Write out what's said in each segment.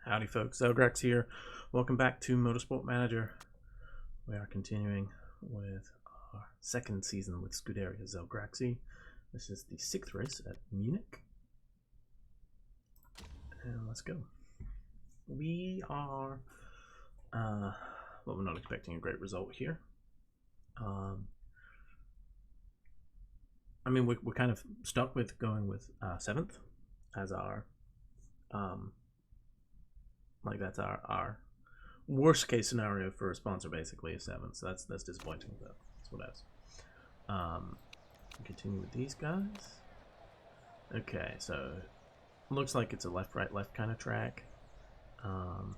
Howdy folks, Zelgrax here. Welcome back to Motorsport Manager. We are continuing with our second season with Scuderia Zelgraxi. This is the 6th race at Munich. And let's go. We are, well, we're not expecting a great result here. I mean, we're kind of stuck with going with 7th as our like that's our worst case scenario for a sponsor, basically is 7th. So that's disappointing, but that's what else. Continue with these guys. Okay, so looks like it's a left right left kind of track. So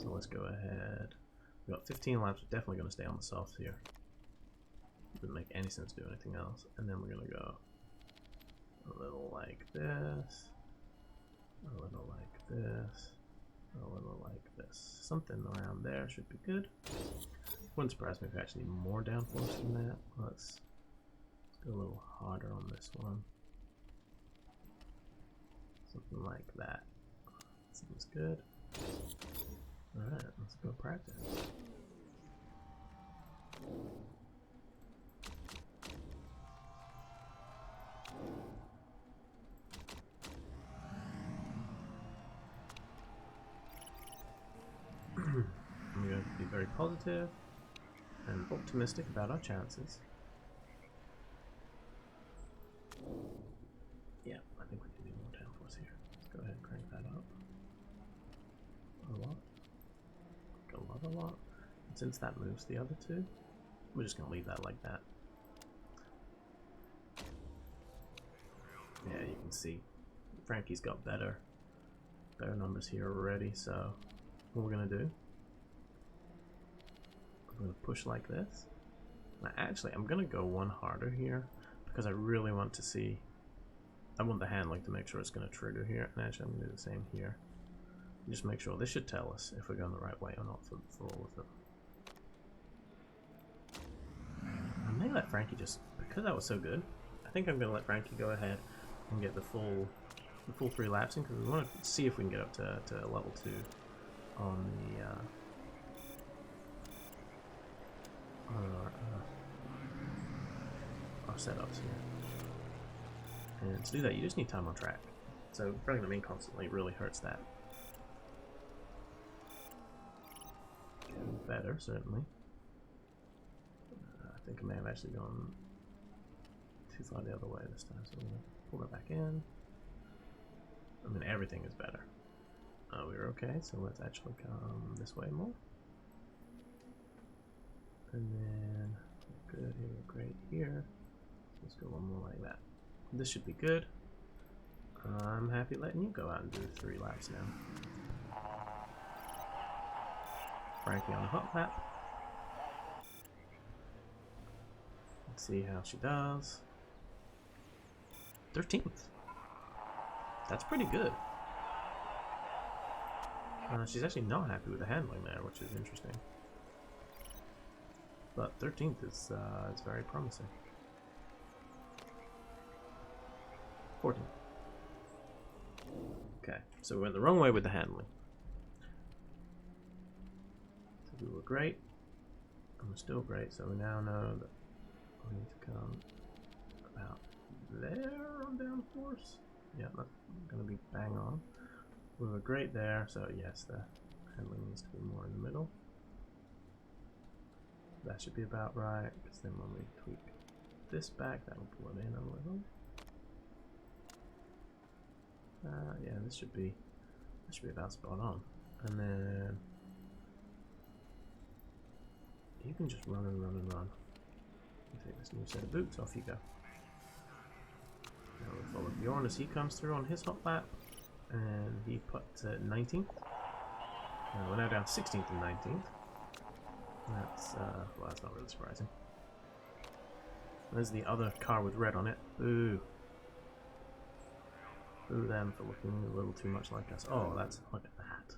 let's go ahead. We got 15 laps. We're definitely going to stay on the softs here. Doesn't make any sense to do anything else. And then we're going to go a little like this. A little like this, a little like this. Something around there should be good. Wouldn't surprise me if we actually need more downforce than that. Let's go a little harder on this one. Something like that. Seems good. Alright, let's go practice. I'm going to be very positive and optimistic about our chances. Yeah, I think we can do more downforce here. Let's go ahead and crank that up. A lot. And since that moves the other two, we're just going to leave that like that. Yeah, you can see Frankie's got better numbers here already, so what we're going to do, I'm going to push like this. Now, actually, I'm going to go one harder here because I really want to see, I want the handling to make sure it's going to trigger here, and actually I'm going to do the same here. Just make sure, this should tell us if we're going the right way or not for all of them. I may let Frankie just, because that was so good, I think I'm going to let Frankie go ahead and get the full 3 laps in, because we want to see if we can get up to level 2 on the our setups here. And to do that, you just need time on track. So running them in constantly really hurts that. Getting better, certainly. I think I may have actually gone too far the other way this time, so we're going to pull that back in. I mean, everything is better. We're okay, so let's actually come this way more. And then, good, here, we're great here. Let's go one more like that. This should be good. I'm happy letting you go out and do 3 laps now. Frankie on the hot lap. Let's see how she does. 13th. That's pretty good. She's actually not happy with the handling there, which is interesting. But 13th is very promising. 14th. Okay, so we went the wrong way with the handling. So we were great, and we're still great, so we now know that we need to come about there on downforce. Yeah, that's going to be bang on. We were great there, so yes, the handling needs to be more in the middle. That should be about right, because then when we tweak this back, that will pull it in a little. Yeah, this should be about spot on. And then you can just run and run and run. Take this new set of boots, off you go. Now we'll follow Bjorn as he comes through on his hot lap, and he put 19th. We're now down 16th and 19th. That's well, that's not really surprising. There's the other car with red on it. Boo. Boo them for looking a little too much like us. Oh, look at that.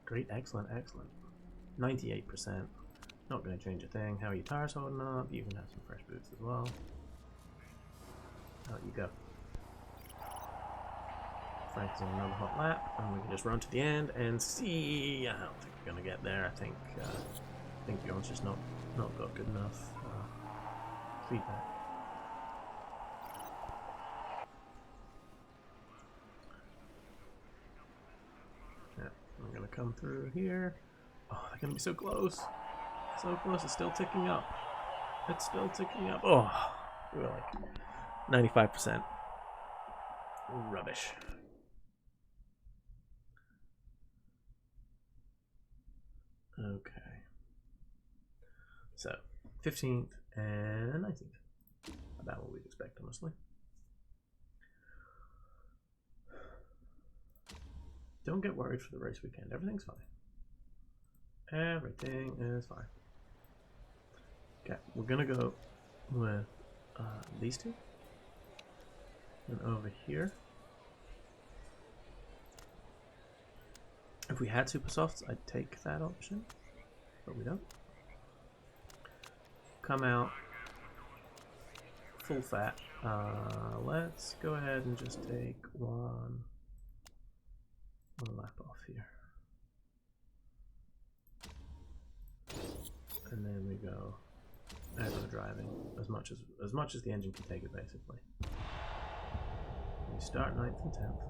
Great, excellent, excellent. 98%. Not going to change a thing. How are your tires holding up? You can have some fresh boots as well. Out you go. Frank's in another hot lap, and we can just run to the end and see. I don't think we're gonna get there. I think Bjorn's just not got good enough feedback. Yeah, I'm gonna come through here. Oh, they're gonna be so close. So close, it's still ticking up. It's still ticking up. Oh, we were like 95%. Rubbish. Okay. So, 15th and 19th. About what we'd expect, honestly. Don't get worried for the race weekend. Everything's fine. Everything is fine. Okay, we're gonna go with these two. And over here. If we had super softs, I'd take that option. But we don't. Come out. Full fat. Let's go ahead and just take one lap off here. And then we go aero driving as much as the engine can take it, basically. We start 9th and 10th.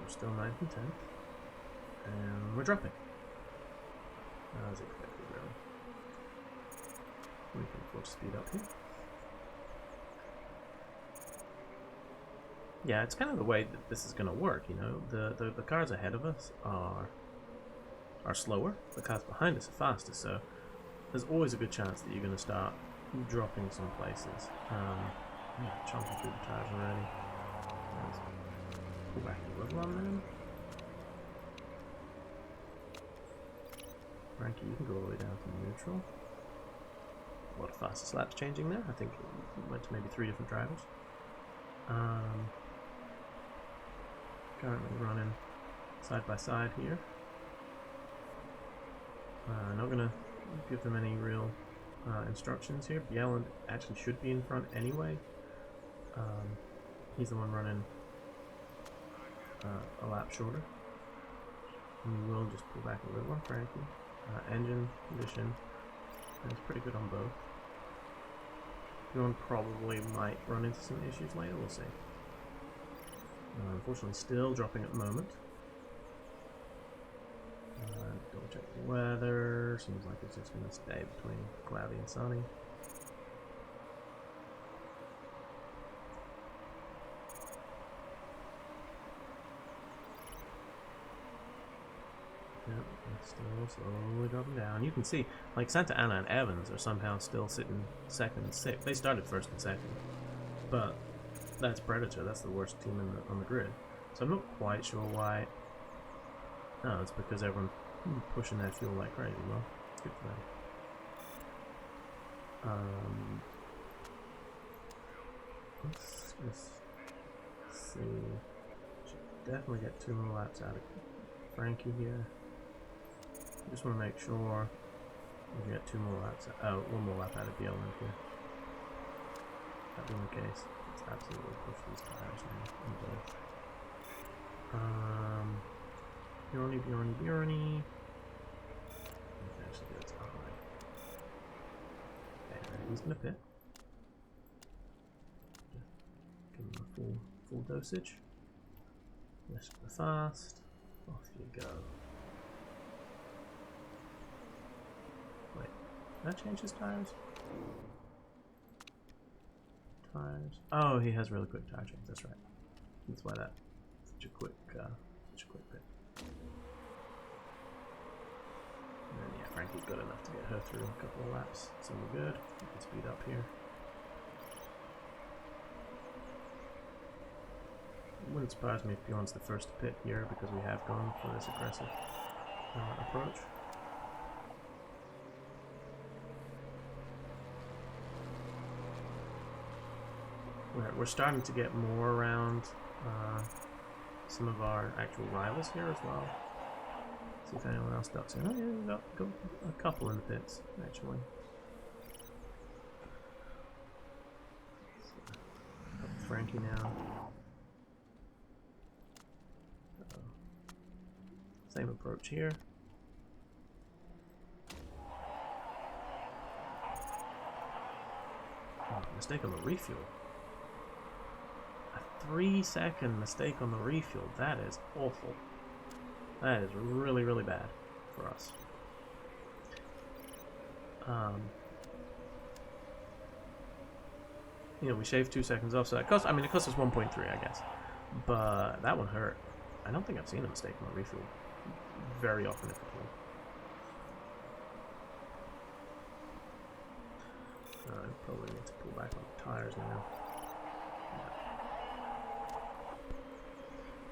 We're still 9th and 10th. And we're dropping. As expected, really. We can afford to speed up here. Yeah, it's kind of the way that this is going to work, you know. The cars ahead of us are slower. The cars behind us are faster, so there's always a good chance that you're going to start dropping some places. Yeah, chomping through the tires already. Let's pull back a little on them. Frankie, you can go all the way down to neutral. A lot of fastest laps changing there. I think it went to maybe 3 different drivers. Currently running side by side here. Not going to give them any real instructions here. Bjelland actually should be in front anyway. He's the one running a lap shorter. And we will just pull back a little on Frankie. Engine condition is pretty good on both. Bjorn probably might run into some issues later, we'll see. Unfortunately still dropping at the moment. Double check the weather. Seems like it's just going to stay between cloudy and sunny. Yep, it's still slowly dropping down. You can see, like, Santa Ana and Evans are somehow still sitting 2nd and 6th. They started 1st and 2nd, but that's Predator. That's the worst team on the grid. So I'm not quite sure why. No, it's because everyone's pushing their fuel like crazy. Well, it's good for them. Let's just see. Should definitely get 2 more laps out of Frankie here. Just want to make sure we get 2 more laps. Oh, 1 more lap out of Bjelland here. That being the case, let's absolutely push these tires now. Bjorny. Actually, that's alright. Okay, he's gonna pit. Just give him a full dosage. Let's go fast. Off you go. Wait, did I change his tires? Oh, he has really quick tire change. That's right. That's why that's such a quick pit. And then, yeah, Frankie's got enough to get her through a couple of laps, so we're good. We can speed up here. It wouldn't surprise me if Bjorn's the first to pit here because we have gone for this aggressive approach. We're starting to get more around some of our actual rivals here as well. See if anyone else ducks in. Oh yeah, we've got a couple in the pits, actually. Frankie now. Same approach here. Oh, mistake on the refuel. A 3-second mistake on the refuel. That is awful. That is really, really bad for us. You know, we shaved 2 seconds off, so that cost, I mean, it cost us 1.3, I guess. But that one hurt. I don't think I've seen a mistake on the refuel very often, if at all. I probably need to pull back on the tires now.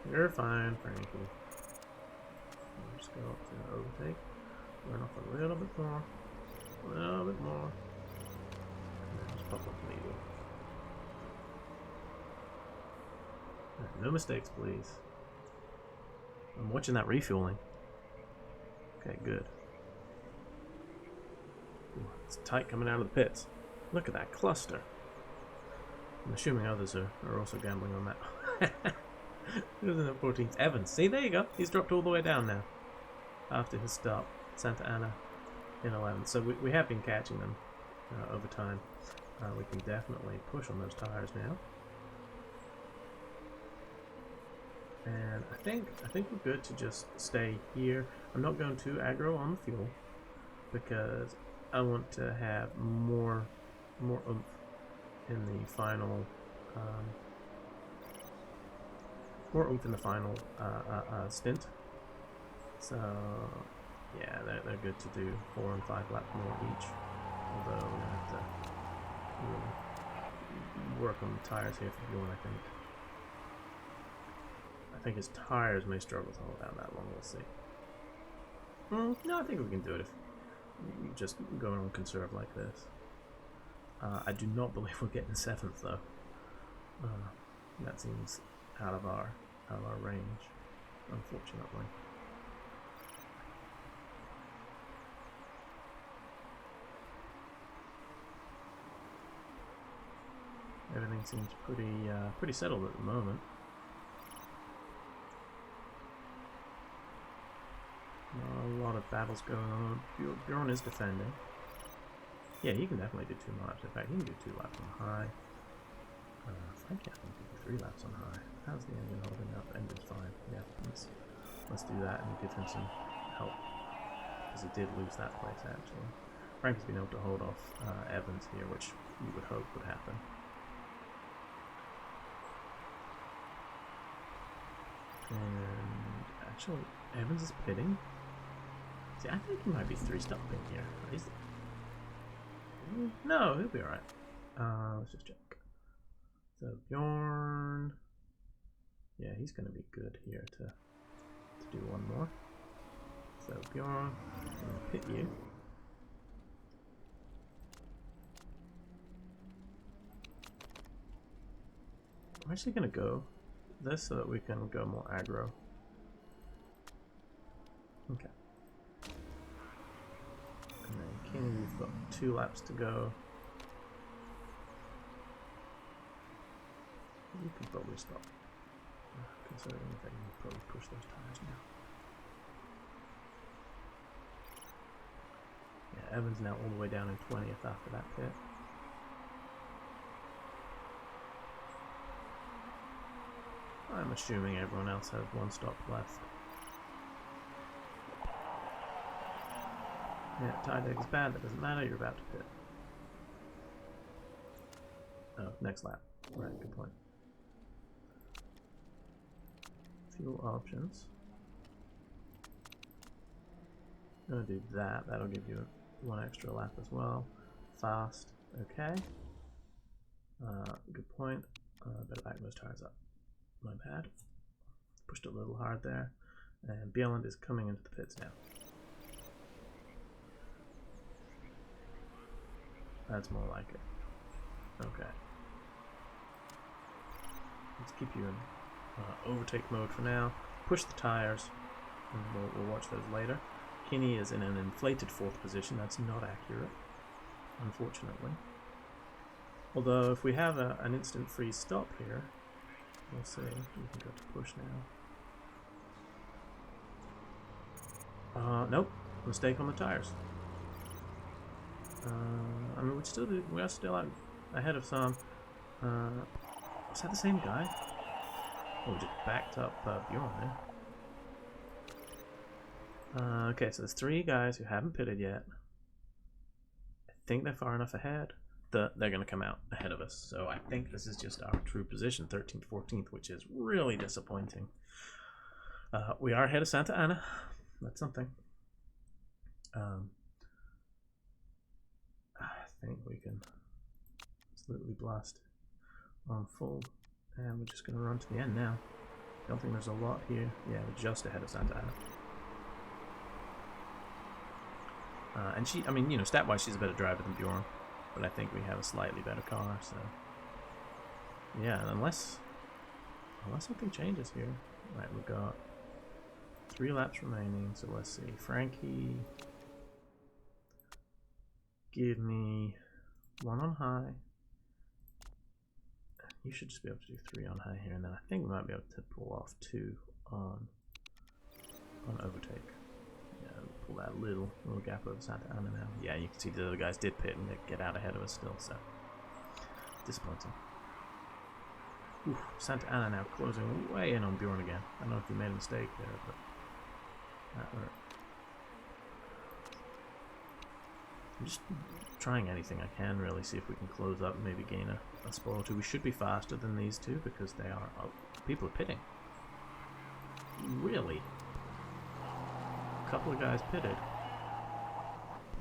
Yeah. You're fine, Frankie. I'll just go up to overtake. Run off a little bit more. A little bit more. And then just pop up the needle. Right, no mistakes, please. I'm watching that refueling. Okay, good. Ooh, it's tight coming out of the pits. Look at that cluster. I'm assuming others are also gambling on that. Who's in the 14th? Evans. See, there you go. He's dropped all the way down now. After his stop. Santa Ana in 11th. So we have been catching them over time. We can definitely push on those tires now. And I think we're good to just stay here. I'm not going too aggro on the fuel because I want to have more oomph in the final stint. So yeah, they're good to do 4 and 5 laps more each. Although we're gonna have to really work on the tires here for Bjorn, I think. I think his tires may struggle to hold down that long, we'll see. No, I think we can do it if we just go on conserve like this. I do not believe we're getting 7th though. That seems out of our range, unfortunately. Everything seems pretty settled at the moment. Not a lot of battles going on. Bjorn is defending. Yeah, he can definitely do 2 laps. In fact, he can do 2 laps on high. Frankie, I think he can do 3 laps on high. How's the engine holding up? Engine's fine. Yeah, let's do that and give him some help. Because he did lose that place, actually. Frankie's been able to hold off Evans here, which you would hope would happen. And actually, Evans is pitting. See, I think he might be 3-stopping here. Is he? No, he'll be alright. Let's just check. So Bjorn, yeah, he's going to be good here to do one more. So Bjorn, I'm going to pit you. I'm actually going to go this so that we can go more aggro. Okay. And then Kenny, we've got 2 laps to go. You can probably stop. Considering that you can probably push those tires now. Yeah, Evans now all the way down in 20th after that pit. I'm assuming everyone else has 1 stop left. Yeah, tire deck is bad, that doesn't matter, you're about to pit. Oh, next lap. Right, good point. Fuel options. I'm gonna do that, that'll give you 1 extra lap as well. Fast, okay. Good point. Better back those tires up. My bad. Pushed it a little hard there. And Bjelland is coming into the pits now. That's more like it. Okay. Let's keep you in overtake mode for now. Push the tires, and we'll watch those later. Kinney is in an inflated 4th position. That's not accurate, unfortunately. Although if we have an instant freeze stop here, we'll see. We can go to push now. Nope, mistake on the tires. I mean, we are still out ahead of some. Was that the same guy? Oh, we just backed up Bjorn there. Okay, so there's 3 guys who haven't pitted yet. I think they're far enough ahead that they're going to come out ahead of us. So I think this is just our true position, 13th, 14th, which is really disappointing. We are ahead of Santa Ana. That's something. I think we can absolutely blast on full. And we're just going to run to the end now. Don't think there's a lot here. Yeah, we're just ahead of Santa Ana. And she, I mean, you know, stat-wise, she's a better driver than Bjorn. But I think we have a slightly better car, so... Yeah, unless something changes here. Right, we've got 3 laps remaining, so let's see. Frankie... Give me 1 on high. You should just be able to do 3 on high here, and then I think we might be able to pull off 2 on overtake. Yeah, pull that little gap over Santa Ana now. Yeah, you can see the other guys did pit and they get out ahead of us still, so disappointing. Oof, Santa Ana now closing way in on Bjorn again. I don't know if he made a mistake there, but that hurt. I'm just trying anything I can, really, see if we can close up and maybe gain a spot or 2. We should be faster than these 2 because they are... Oh, people are pitting. Really? A couple of guys pitted.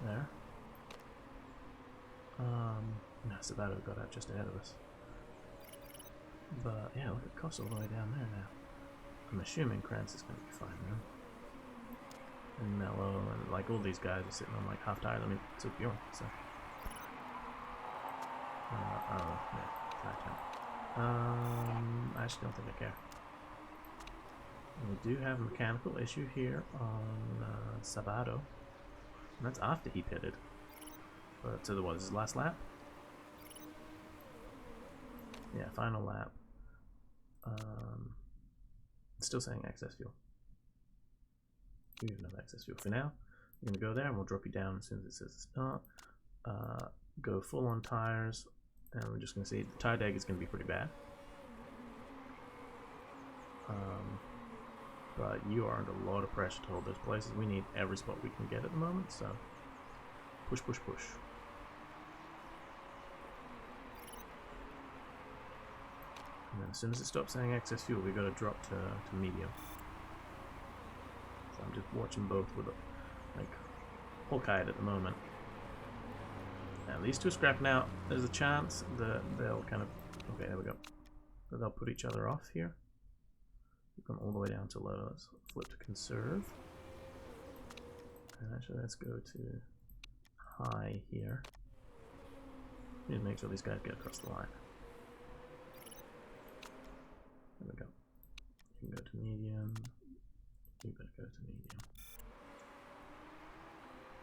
There. No, Sabato got out just ahead of us. But, yeah, look at Koss all the way down there now. I'm assuming Krantz is going to be fine now. And Mello, and like all these guys are sitting on like half tires. I mean, so Bjorn, so. Oh, yeah, tire count. I actually don't think I care. And we do have a mechanical issue here on Sabato. And that's after he pitted. But, so what is his last lap? Yeah, final lap. It's still saying excess fuel. You even have excess fuel for now. You're going to go there and we'll drop you down as soon as it says start. Go full on tires, and we're just going to see the tire deg is going to be pretty bad. But you are under a lot of pressure to hold those places. We need every spot we can get at the moment, so push, push, push. And then as soon as it stops saying excess fuel, we've got to drop to medium. So I'm just watching both with like Hawkeye at the moment. Now these 2 are scrapping out. There's a chance that they'll kind of... Okay, there we go. That they'll put each other off here. We've gone all the way down to low. Let's flip to conserve. And actually, let's go to high here. Need to make sure these guys get across the line. There we go. You can go to medium. You better go to medium.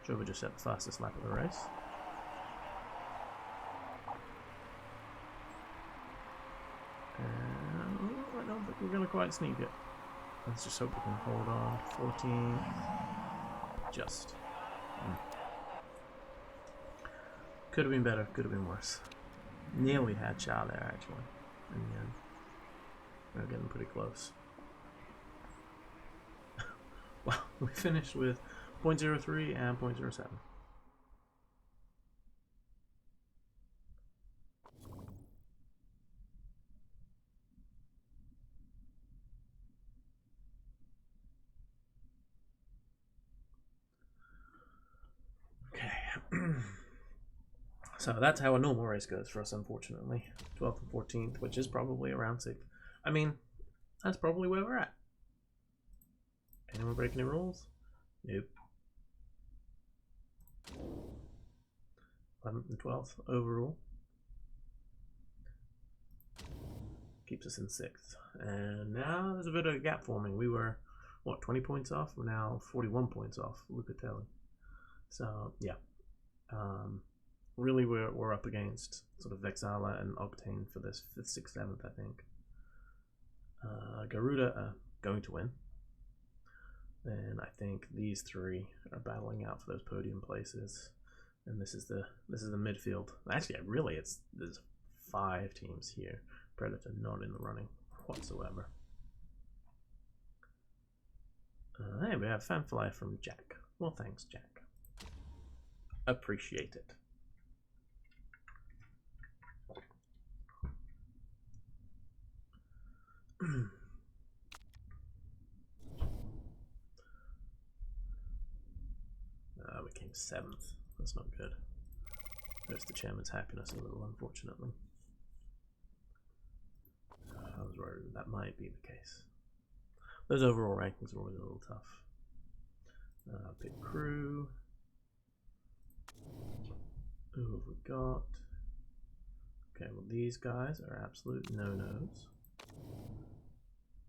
Jova just set the fastest lap of the race. And I don't think we're going to quite sneak it. Let's just hope we can hold on. 14. Just. Could have been better, could have been worse. Nearly had Cha there, actually, in the end. We're getting pretty close. Well, we finished with 0.03 and 0.07. Okay. So that's how a normal race goes for us, unfortunately. 12th and 14th, which is probably around 6th. I mean, that's probably where we're at. Anyone breaking any rules? Nope. 11th and 12th overall. Keeps us in 6th. And now there's a bit of a gap forming. We were, what, 20 points off? We're now 41 points off Lucatelli. So, yeah. really we're up against sort of Vexala and Octane for this 5th, 6th, 7th, I think. Garuda are going to win. Then I think these three are battling out for those podium places, and this is the midfield. Actually, really, there's 5 teams here. Predator not in the running whatsoever. Hey, we have Fanfly from Jack. Well, thanks, Jack. Appreciate it. We came 7th. That's not good. There's the chairman's happiness a little, unfortunately. I was worried that might be the case. Those overall rankings are always a little tough. Big crew. Who have we got? Okay, well these guys are absolute no-nos.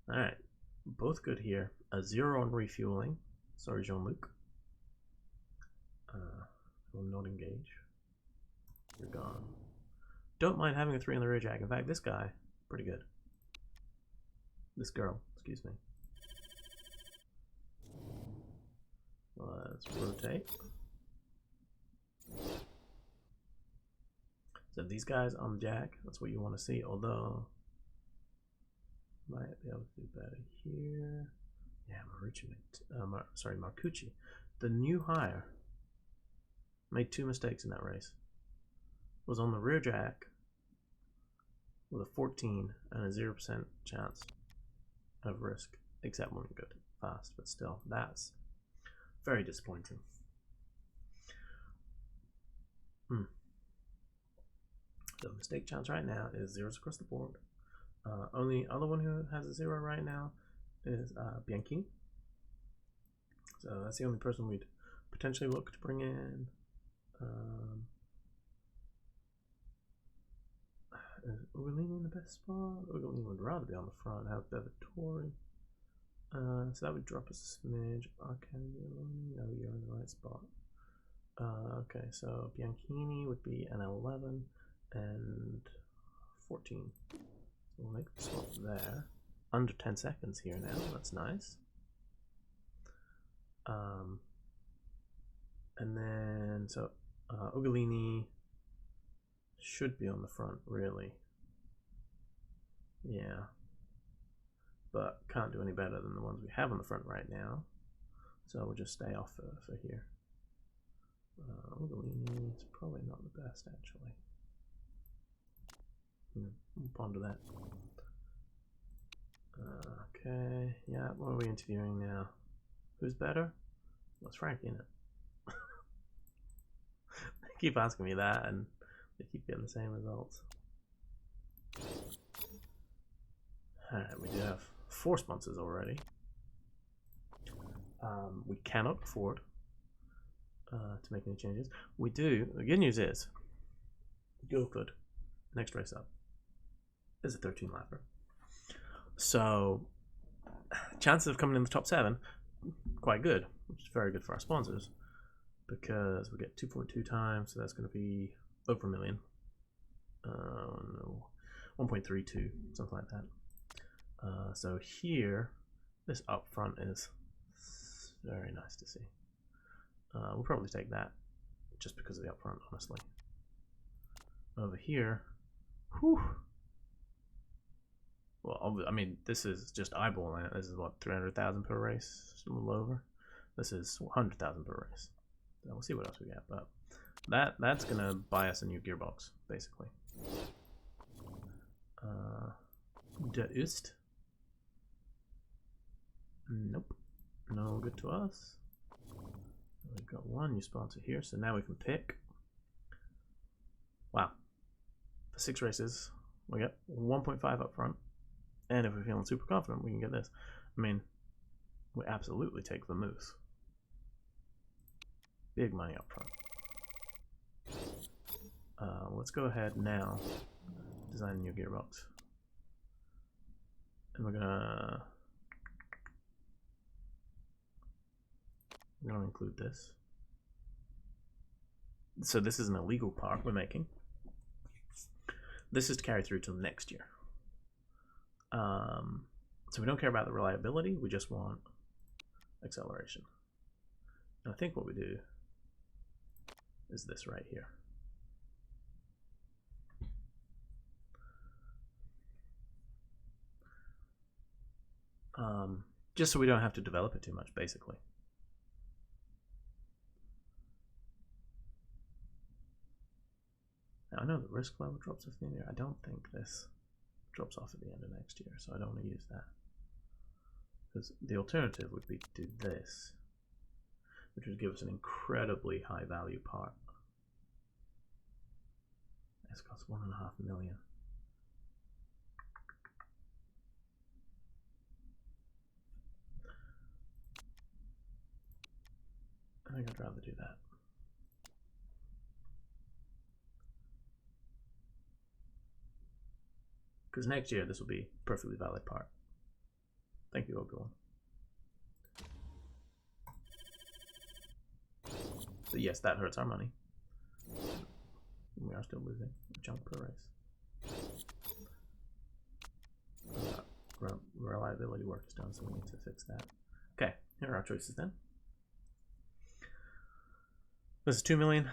Alright, both good here. A 0 on refueling. Sorry, Jean-Luc. Will not engage. You're gone. Don't mind having a 3 on the rear jack. In fact, this guy, pretty good. This girl, excuse me. Let's rotate. So these guys on the jack, that's what you want to see, although might be able to do better here. Yeah, Marcucci. The new hire made 2 mistakes in that race. Was on the rear jack with a 14 and a 0% chance of risk, except when good fast, but still, that's very disappointing. The mistake chance right now is 0s across the board. Only other one who has a 0 right now is Bianchini. So that's the only person we'd potentially look to bring in. Is Ugolini in the best spot? Ugolini would rather be on the front, have Bevatori. So that would drop us a smidge. No, you're in the right spot. Okay, so Bianchini would be an 11 and 14. So we'll make the swap there. Under 10 seconds here now, that's nice. And then, so Ugolini should be on the front, really. Yeah. But can't do any better than the ones we have on the front right now. So we'll just stay off for here. Ugolini is probably not the best, actually. We'll ponder that. Okay, yeah, what are we interviewing now? Who's better? What's Frankie in it? They keep asking me that and they keep getting the same results. Alright, we do have 4 sponsors already. We cannot afford to make any changes. We do. The good news is Guildford, next race up, is a 13 lapper. So chances of coming in the top 7, quite good, which is very good for our sponsors because we get 2.2 times, so that's going to be over $1 million. No, 1.32, something like that. So here, this up front is very nice to see. We'll probably take that just because of the upfront, honestly. Over here, whew. Well, I mean, this is just eyeballing it. This is what, 300,000 per race, just a little over. This is 100,000 per race. So we'll see what else we get, but that's gonna buy us a new gearbox, basically. Der ist. Nope, no good to us. We've got 1 new sponsor here, so now we can pick. Wow, for 6 races, we get 1.5 up front. And if we're feeling super confident, we can get this. I mean, we absolutely take the moose. Big money up front. Let's go ahead now, design a new gearbox. And we're gonna include this. So this is an illegal part we're making. This is to carry through till next year. So we don't care about the reliability, we just want acceleration. And I think what we do is this right here. Just so we don't have to develop it too much, basically. Now I know the risk level drops off the end of the year. I don't think this drops off at the end of next year, so I don't want to use that. Because the alternative would be to do this, which would give us an incredibly high value part. This costs 1.5 million. I think I'd rather do that. Because next year this will be a perfectly valid part. Thank you, Obi-Wan. So yes, that hurts our money. We are still losing a chunk per race. Reliability work is done, so we need to fix that. Okay, here are our choices then. This is 2 million.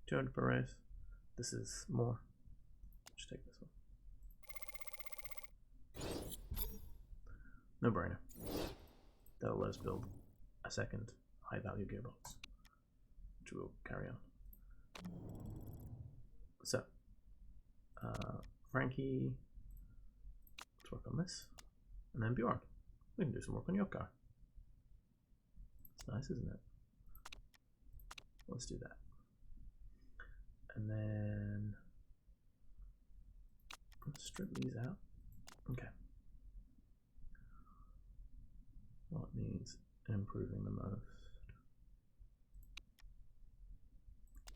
200 per race. This is more. Just take this one. No brainer. That'll let us build a second high value gearbox, which we'll carry on. So, Frankie, let's work on this. And then Bjorn, we can do some work on your car. It's nice, isn't it? Let's do that. And then let's strip these out. Okay. What needs improving the most?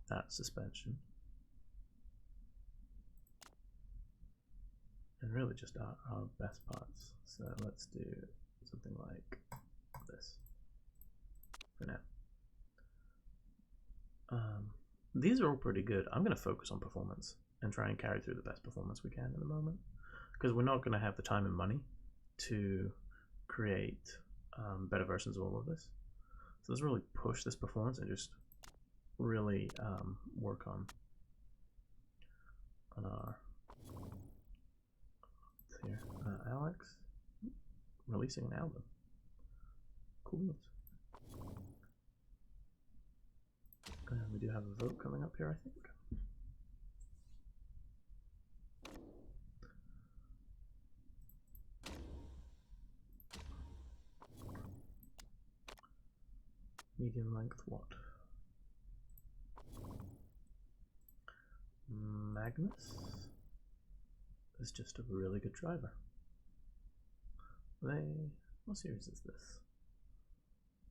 That suspension. And really just our best parts. So let's do something like this for now. These are all pretty good. I'm going to focus on performance and try and carry through the best performance we can at the moment, because we're not going to have the time and money to create better versions of all of this. So let's really push this performance and just really work on our here. Alex releasing an album. Cool. We do have a vote coming up here, I think. Medium length what? Magnus is just a really good driver. What series is this?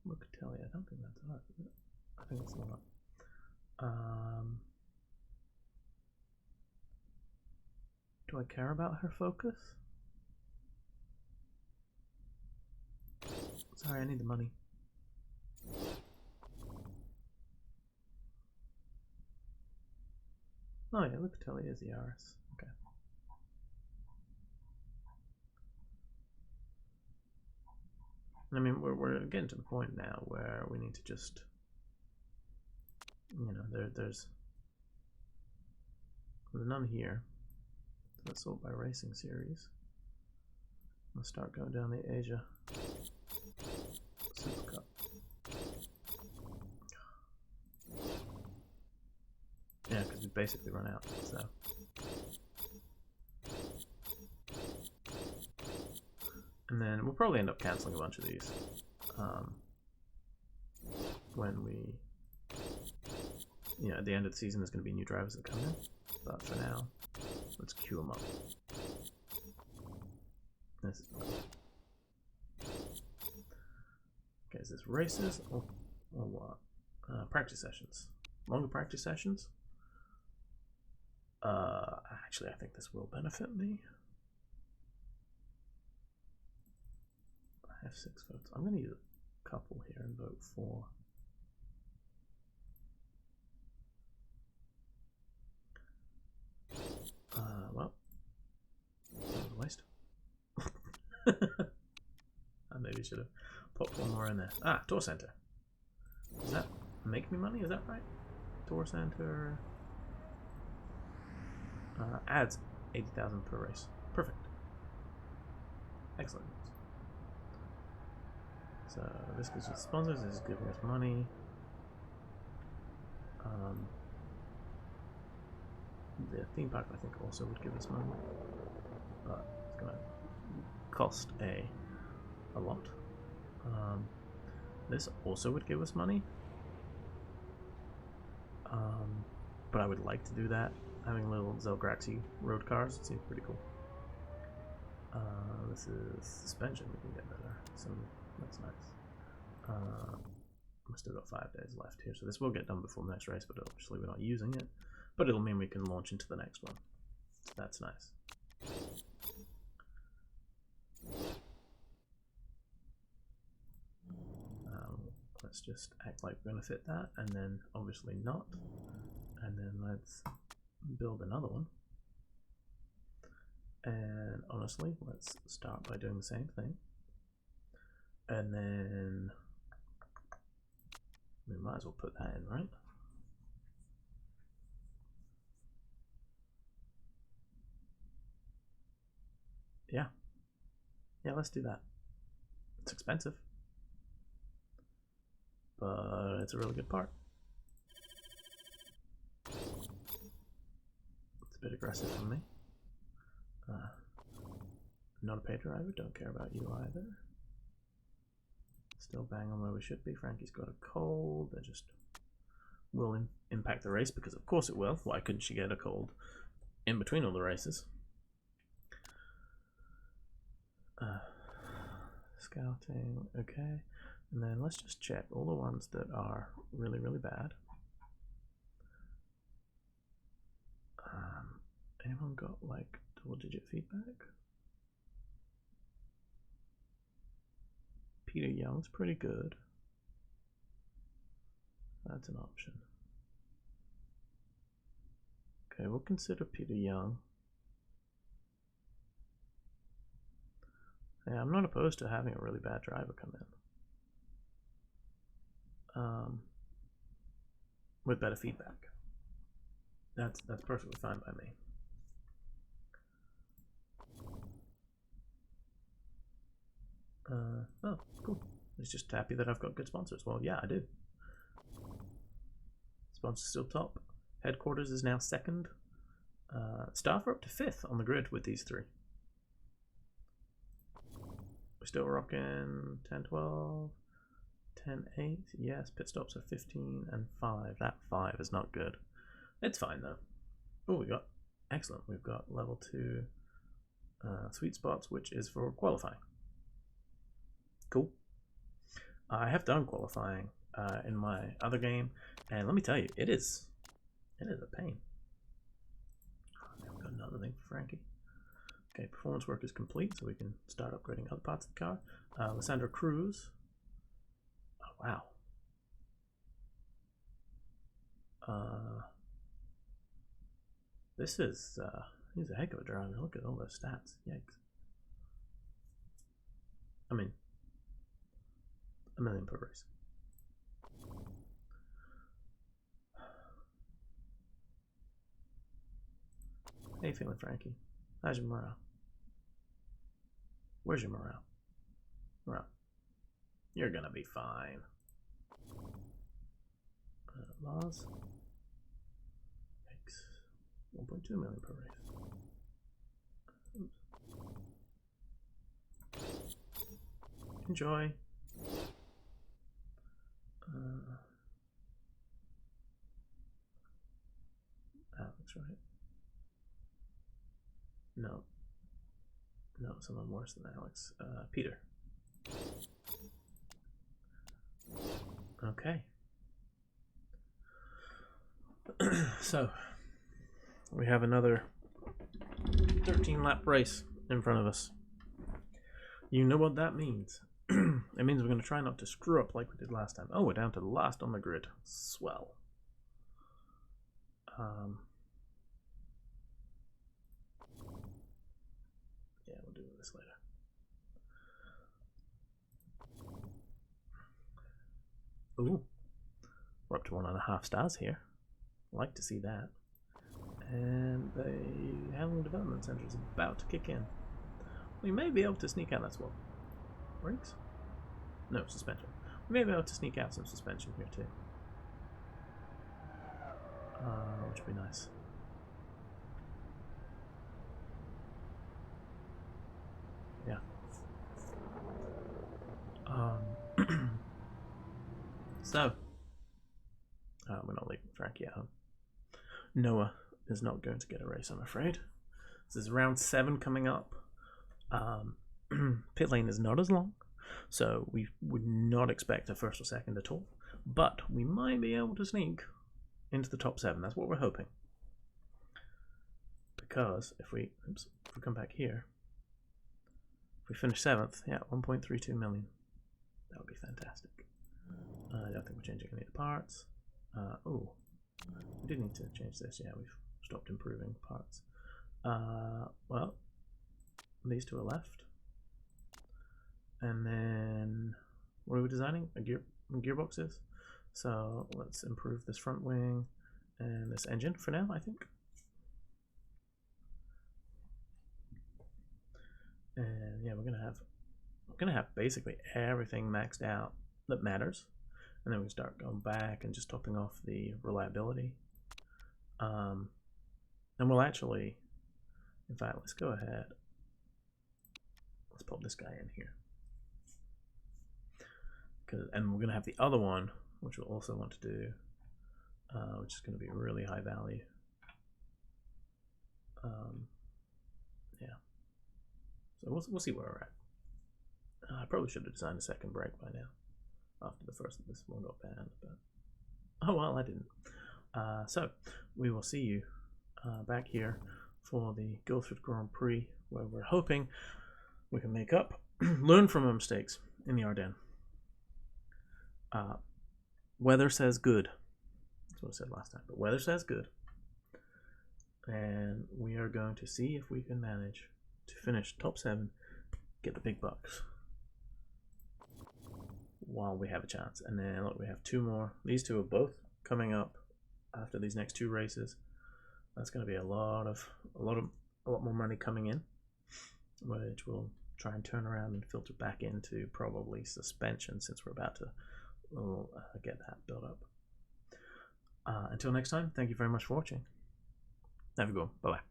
Locatelli, I don't think that's ours, is it? I think it's not. Do I care about her focus? Sorry, I need the money. Oh yeah, Locatelli is the RS. Okay. I mean, we're getting to the point now where we need to just, you know, there's none here. So that's sold by Racing Series. Let's start going down the Asia Super Cup. Yeah, because we basically run out, so. And then we'll probably end up cancelling a bunch of these when we, you know, at the end of the season there's going to be new drivers that come in. But for now, let's queue them up. This is okay, is this races or what? Practice sessions. Longer practice sessions? Actually, I think this will benefit me. I have 6 votes. I'm going to use a couple here and vote for I maybe should have popped one more in there. Ah, tour center. Does that make me money? Is that right? Tour center adds 80,000 per race. Perfect. Excellent. So this gives us sponsors. This is giving us money. The theme park, I think, also would give us money, but it's gonna cost a lot. This also would give us money, but I would like to do that. Having little Zelgraxi road cars, it seems pretty cool. This is suspension. We can get better. So that's nice. We've still got 5 days left here, so this will get done before the next race, but obviously we're not using it. But it'll mean we can launch into the next one. So that's nice. Let's just act like we're going to fit that, and then obviously not. And then let's build another one. And honestly, let's start by doing the same thing. And then we might as well put that in, right? Yeah. Yeah, let's do that. It's expensive, but it's a really good part. It's a bit aggressive from me. Not a paid driver, don't care about you either. Still bang on where we should be. Frankie's got a cold. That just will impact the race, because of course it will. Why couldn't she get a cold in between all the races? Scouting, okay. And then let's just check all the ones that are really, really bad. Anyone got like double-digit feedback? Peter Young's pretty good. That's an option. Okay, we'll consider Peter Young. Yeah, I'm not opposed to having a really bad driver come in. With better feedback. That's perfectly fine by me. Oh, cool. He's just happy that I've got good sponsors. Well, yeah, I do. Sponsors still top. Headquarters is now second. Staff are up to 5th on the grid with these 3. We're still rocking 10, 12, 10, 8. Yes, pit stops are 15 and 5. That 5 is not good. It's fine though. Oh, we got excellent. We've got level 2 sweet spots, which is for qualifying. Cool. I have done qualifying in my other game, and let me tell you, it is a pain. I've got another thing for Frankie. Okay, performance work is complete, so we can start upgrading other parts of the car. Lysandra Cruz. Oh, wow. This is, he's a heck of a driver. Look at all those stats. Yikes. I mean, 1 million per race. How you feeling, Frankie? How's your morale? Where's your morale? Morale. You're gonna be fine. Laws. Yikes. 1.2 million per race. Oops. Enjoy. Alex, right? No. No, someone worse than Alex. Peter. Okay. So, we have another 13-lap race in front of us. You know what that means. It means we're going to try not to screw up like we did last time. Oh, we're down to the last on the grid. Swell. Yeah, we'll do this later. We're up to 1.5 stars here. Like to see that. And the Handling Development Center is about to kick in. We may be able to sneak out, that's what? Brakes? No, suspension. We may be able to sneak out some suspension here too. Which would be nice. Yeah. So, we're not leaving Frankie at home. Noah is not going to get a race, I'm afraid. This is round 7 coming up. Pit lane is not as long, so we would not expect a first or second at all. But we might be able to sneak into the top 7. That's what we're hoping. Because if we come back here, if we finish 7th, yeah, 1.32 million. That would be fantastic. I don't think we're changing any of the parts. Oh, we did need to change this. Yeah, we've stopped improving parts. Well, these two are left. And then, what are we designing? Gearboxes. So let's improve this front wing and this engine for now, I think. And yeah, we're gonna have basically everything maxed out that matters, and then we can start going back and just topping off the reliability. And we'll actually, in fact, let's go ahead. Let's pop this guy in here, and we're gonna have the other one, which we'll also want to do, which is going to be really high value. Yeah. So we'll see where we're at. I probably should have designed a second brake by now, after the first of this one got banned, but oh well, I didn't. So we will see you back here for the Guildford Grand Prix, where we're hoping we can make up, learn from our mistakes in the Ardennes. Weather says good. That's what I said last time, but weather says good. And we are going to see if we can manage to finish top 7, get the big bucks while we have a chance. And then look, we have 2 more. These 2 are both coming up after these next 2 races. That's going to be a lot more money coming in, which we'll try and turn around and filter back into probably suspension, since we're about to get that built up. Until next time, thank you very much for watching. Have a good one. Bye bye.